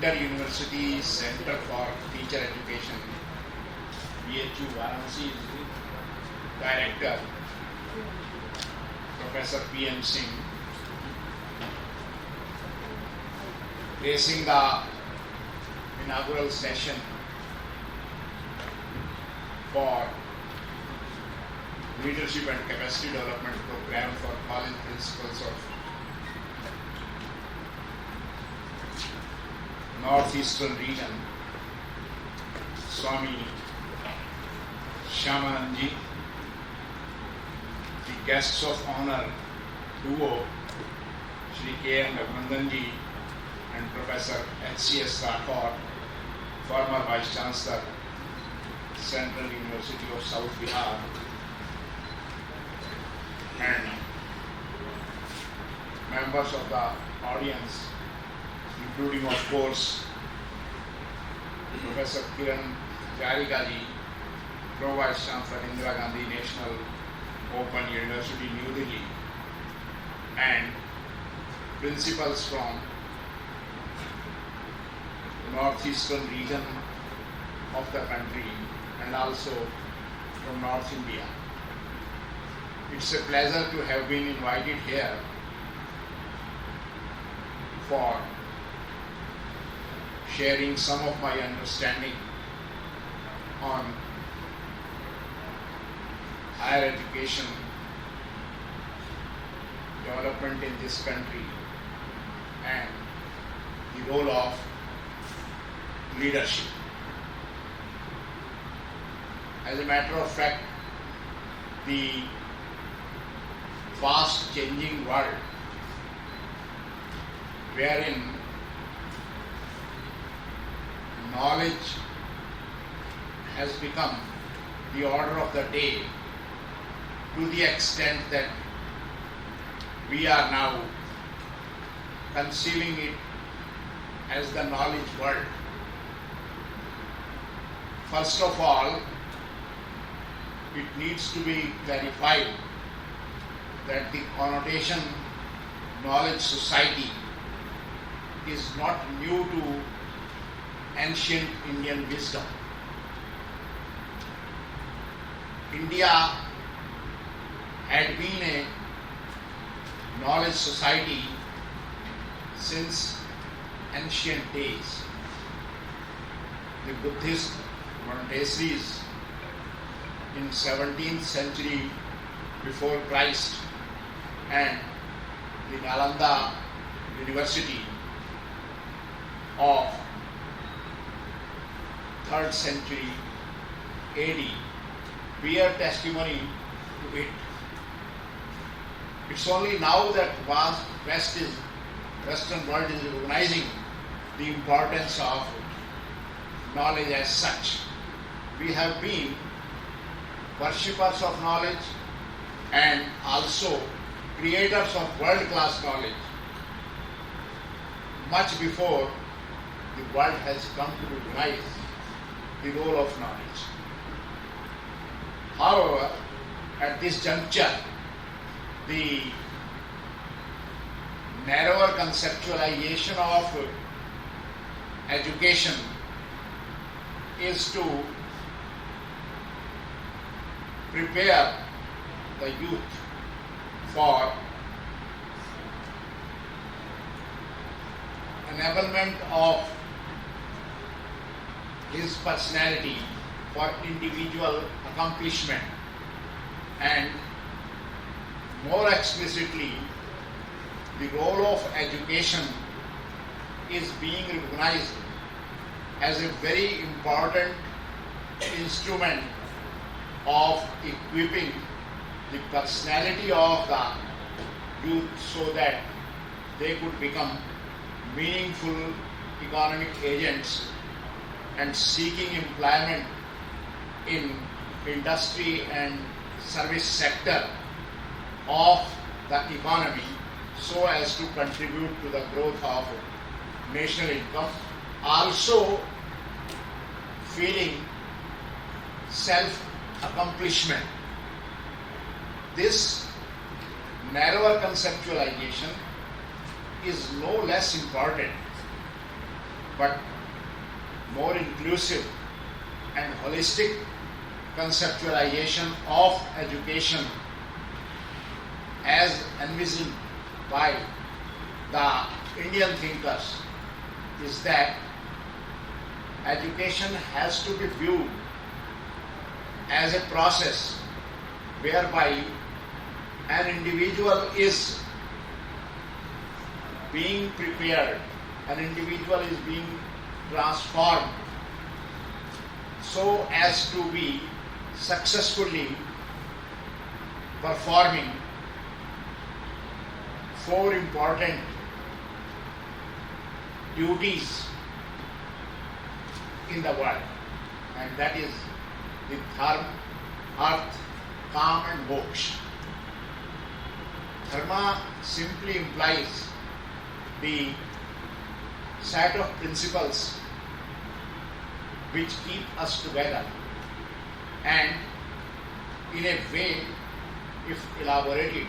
Inter-University Center for Teacher Education, BHU Varanasi, Director, Professor P.M. Singh, gracing the inaugural session for Leadership and Capacity Development Program for College Principals of Northeastern Region, Swami Shyamanandji, the guests of honor duo, Shri K.M. Raghuvandanji and Professor H.C.S. Rathod, former Vice Chancellor, Central University of South Bihar, and members of the audience, including, of course, Professor Kiran Jarikaji, Pro Vice Chancellor, Indira Gandhi National Open University, New Delhi, and principals from northeastern region of the country and also from North India. It's a pleasure to have been invited here for sharing some of my understanding on higher education development in this country and the role of leadership. As a matter of fact, the fast changing world wherein knowledge has become the order of the day to the extent that we are now conceiving it as the knowledge world. First of all, it needs to be clarified that the connotation knowledge society is not new to ancient Indian wisdom. India had been a knowledge society since ancient days. The Buddhist monasteries in 17th century before Christ and the Nalanda University of 3rd century AD bear testimony to it. It's only now that Western world is recognizing the importance of knowledge as such. We have been worshippers of knowledge and also creators of world-class knowledge much before the world has come to recognize the role of knowledge. However, at this juncture, the narrower conceptualization of education is to prepare the youth for enablement of his personality, for individual accomplishment, and more explicitly, the role of education is being recognized as a very important instrument of equipping the personality of the youth so that they could become meaningful economic agents and seeking employment in industry and service sector of the economy so as to contribute to the growth of national income, also feeling self-accomplishment. This narrower conceptualization is no less important but more inclusive and holistic conceptualization of education as envisioned by the Indian thinkers is that education has to be viewed as a process whereby an individual is being prepared, an individual is being transformed so as to be successfully performing four important duties in the world, and that is the dharma, arth, kam and moksha. Dharma simply implies the set of principles which keep us together, and in a way, if elaborated,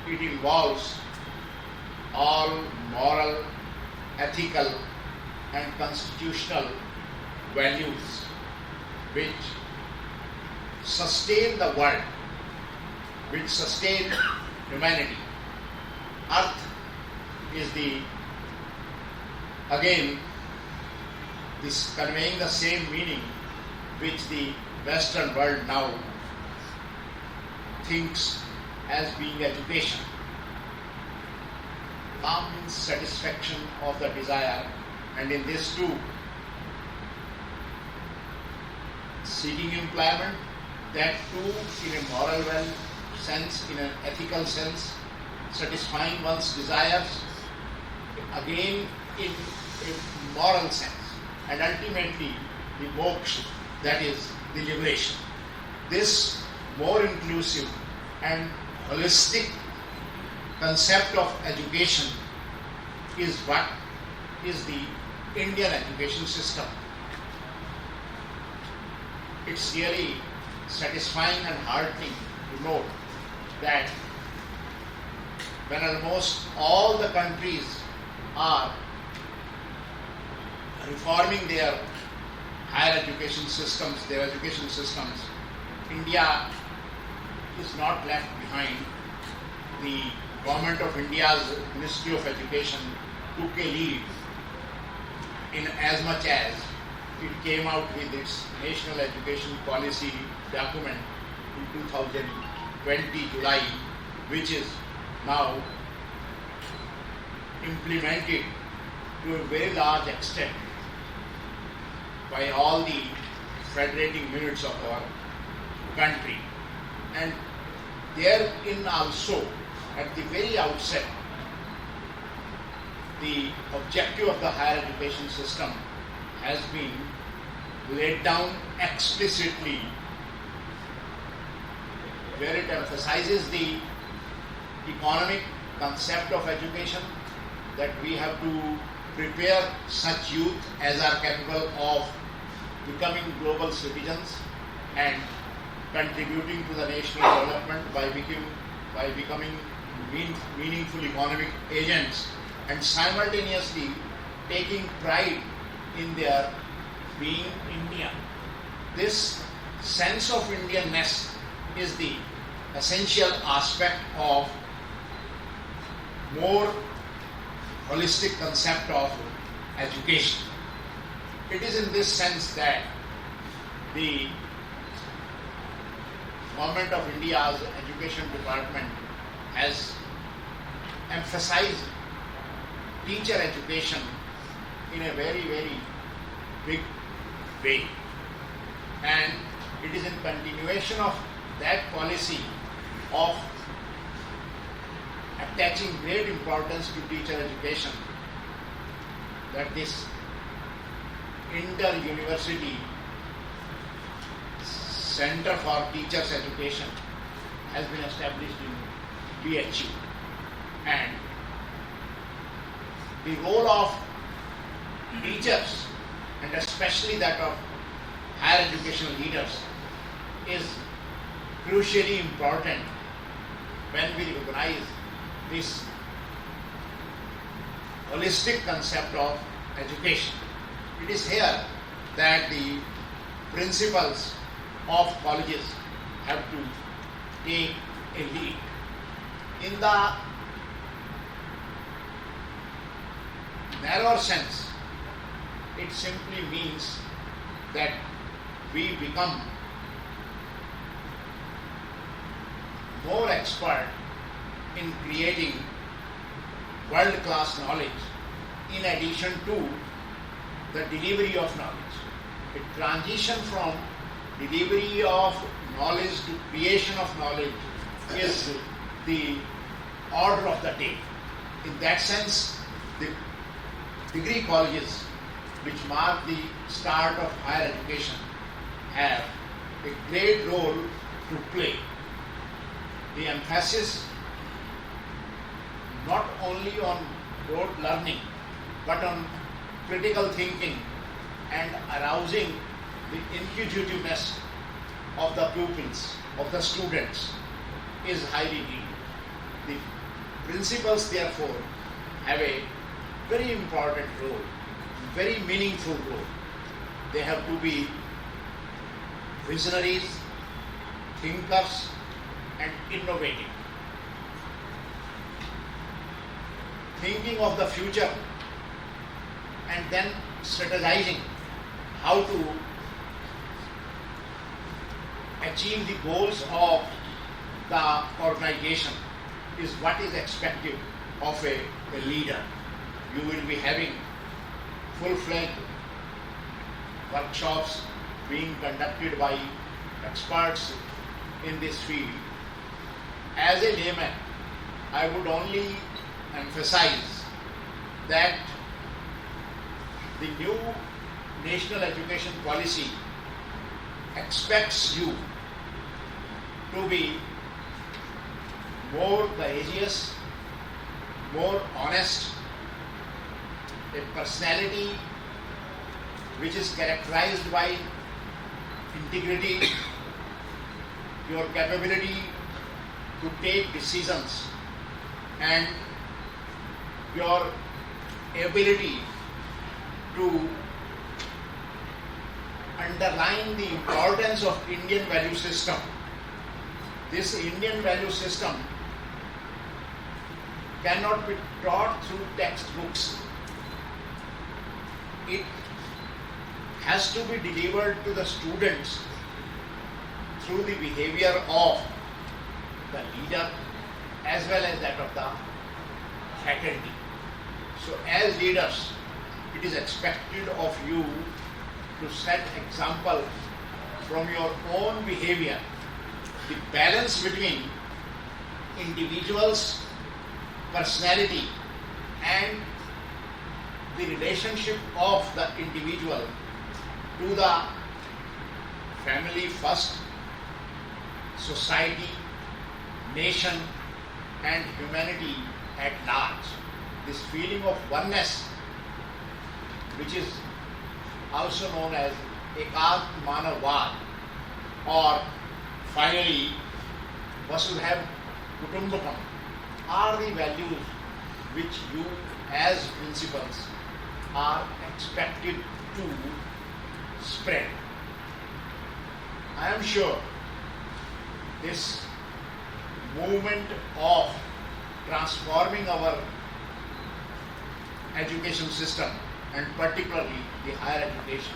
it involves all moral, ethical and constitutional values which sustain the world, which sustain humanity. Earth is this conveying the same meaning which the Western world now thinks as being education. Kam means satisfaction of the desire, and in this too, seeking employment, that too in a moral sense, in an ethical sense, satisfying one's desires, again in a moral sense, and ultimately the moksha, that is the liberation. This more inclusive and holistic concept of education is what is the Indian education system. It's really satisfying and heartening to note that when almost all the countries are reforming their higher education systems, India is not left behind. The Government of India's Ministry of Education took a lead in as much as it came out with its National Education Policy document in 2020 July, which is now implemented to a very large extent by all the federating units of our country. And therein also, at the very outset, the objective of the higher education system has been laid down explicitly, where it emphasizes the economic concept of education, that we have to prepare such youth as are capable of becoming global citizens and contributing to the national development by becoming meaningful economic agents, and simultaneously taking pride in their being Indian. This sense of Indianness is the essential aspect of more holistic concept of education. It is in this sense that the Government of India's Education Department has emphasized teacher education in a very, very big way. And it is in continuation of that policy of attaching great importance to teacher education that this inter-university Center for Teachers Education has been established in BHU, and the role of teachers, and especially that of higher educational leaders, is crucially important when we recognize this holistic concept of education. It is here that the principals of colleges have to take a lead. In the narrower sense, it simply means that we become more expert in creating world-class knowledge in addition to the delivery of knowledge. A transition from delivery of knowledge to creation of knowledge is the order of the day. In that sense, the degree colleges, which mark the start of higher education, have a great role to play. The emphasis not only on rote learning, but on critical thinking and arousing the inquisitiveness of the pupils, of the students, is highly needed. The principals, therefore, have a very important role, very meaningful role. They have to be visionaries, thinkers, and innovative. Thinking of the future and then strategizing how to achieve the goals of the organization is what is expected of a leader. You will be having full-fledged workshops being conducted by experts in this field. As a layman, I would only emphasize that the new national education policy expects you to be more courageous, more honest, a personality which is characterized by integrity, your capability to take decisions, and your ability to underline the importance of Indian value system. This Indian value system cannot be taught through textbooks. It has to be delivered to the students through the behavior of the leader as well as that of the faculty. So as leaders, it is expected of you to set example from your own behavior. The balance between individual's personality and the relationship of the individual to the family first, society, nation, and humanity at large. This feeling of oneness, which is also known as Ekant Manavad, or finally Vasudhaiva Kutumbakam, are the values which you as principals are expected to spread. I am sure this movement of transforming our education system, and particularly the higher education,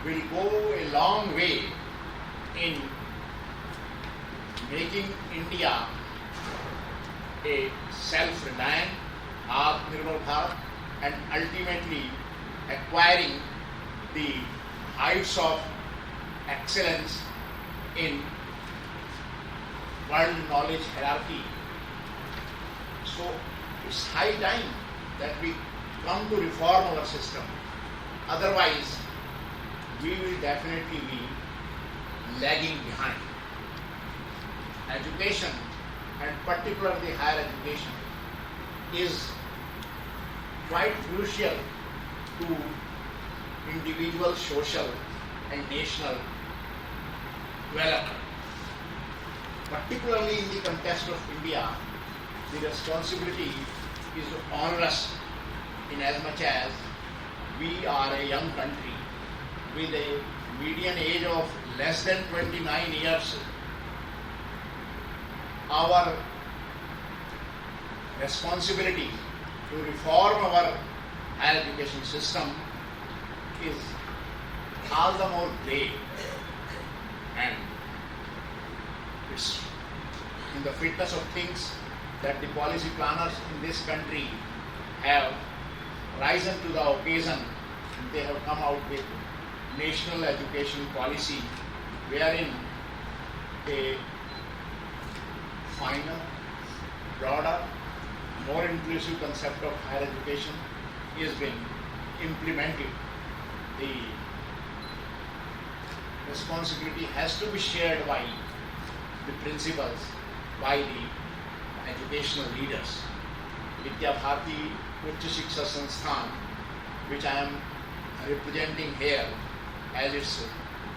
will go a long way in making India a self-reliant, Atmanirbhar Bharat, and ultimately acquiring the heights of excellence in world knowledge hierarchy. So it's high time that we come to reform our system. Otherwise, we will definitely be lagging behind. Education, and particularly higher education, is quite crucial to individual, social, and national development. Particularly in the context of India, the responsibility is onerous in as much as we are a young country with a median age of less than 29 years. Our responsibility to reform our higher education system is all the more great, and it's in the fitness of things that the policy planners in this country have risen to the occasion. They have come out with national education policy wherein a finer, broader, more inclusive concept of higher education is being implemented. The responsibility has to be shared by the principals, by the educational leaders. Vidya Bharati Uच्च Shiksha Sansthan, which I am representing here as its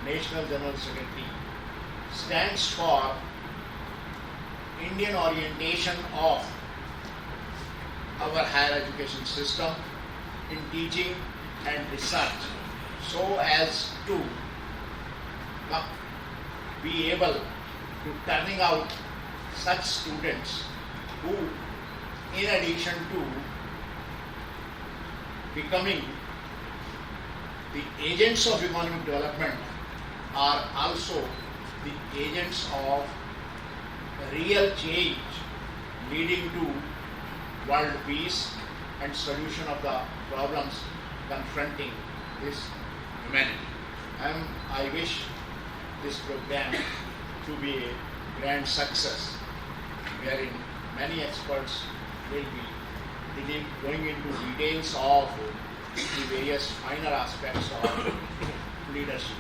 National General Secretary, stands for Indian orientation of our higher education system in teaching and research, so as to be able to turning out such students who, in addition to becoming the agents of economic development, are also the agents of real change leading to world peace and solution of the problems confronting this humanity. I wish this program to be a grand success, wherein many experts will be going into details of the various finer aspects of leadership.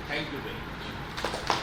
Thank you very much.